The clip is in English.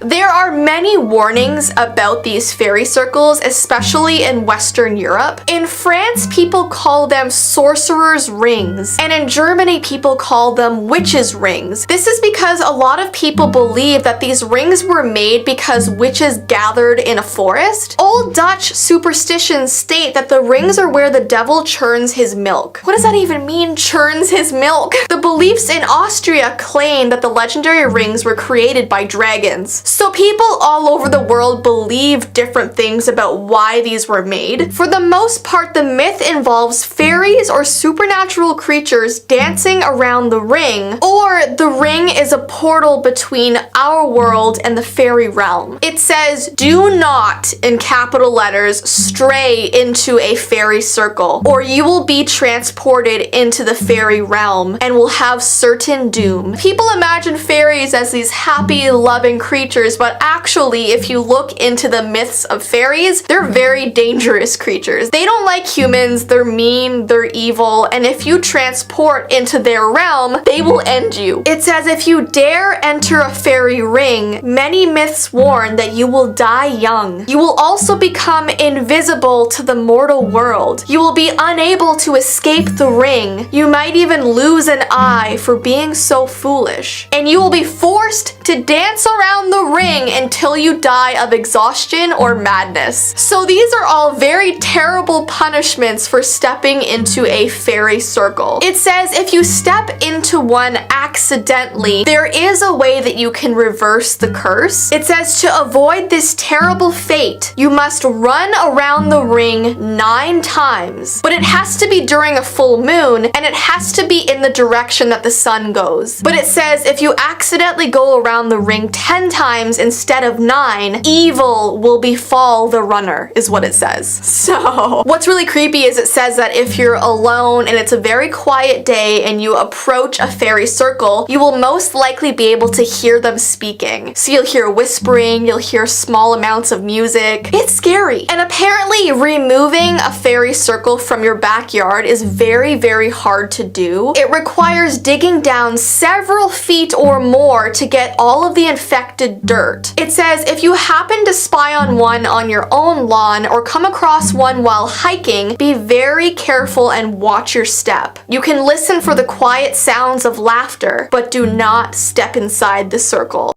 There are many warnings about these fairy circles, especially in Western Europe. In France, people call them sorcerer's rings, and in Germany, people call them witches' rings. This is because a lot of people believe that these rings were made because witches gathered in a forest. Old Dutch superstitions state that the rings are where the devil churns his milk. What does that even mean, churns his milk? The beliefs in Austria claim that the legendary rings were created by dragons. So people all over the world believe different things about why these were made. For the most part, the myth involves fairies or supernatural creatures dancing around the ring, or the ring is a portal between our world and the fairy realm. It says, "Do not," in capital letters, "stray into a fairy circle, or you will be transported into the fairy realm and will have certain doom." People imagine fairies as these happy, loving creatures, but actually, if you look into the myths of fairies, they're very dangerous creatures. They don't like humans, they're mean, they're evil, and if you transport into their realm, they will end you. It says if you dare enter a fairy ring, many myths warn that you will die young. You will also become invisible to the mortal world. You will be unable to escape the ring. You might even lose an eye for being so foolish. And you will be forced to dance around the ring until you die of exhaustion or madness. So these are all very terrible punishments for stepping into a fairy circle. It says if you step into one accidentally, there is a way that you can reverse the curse. It says to avoid this terrible fate, you must run around the ring 9 times, but it has to be during a full moon and it has to be in the direction that the sun goes. But it says if you accidentally go around the ring 10 times instead of 9, evil will befall the runner, is what it says. So, what's really creepy is it says that if you're alone and it's a very quiet day and you approach a fairy circle, you will most likely be able to hear them speaking. So you'll hear whispering, you'll hear small amounts of music. It's scary. And apparently removing a fairy circle from your backyard is very, very hard to do. It requires digging down several feet or more to get all of the infected dirt. It says if you happen to spy on one on your own lawn or come across one while hiking, be very careful and watch your step. You can listen for the quiet sounds of laughter, but do not step inside the circle.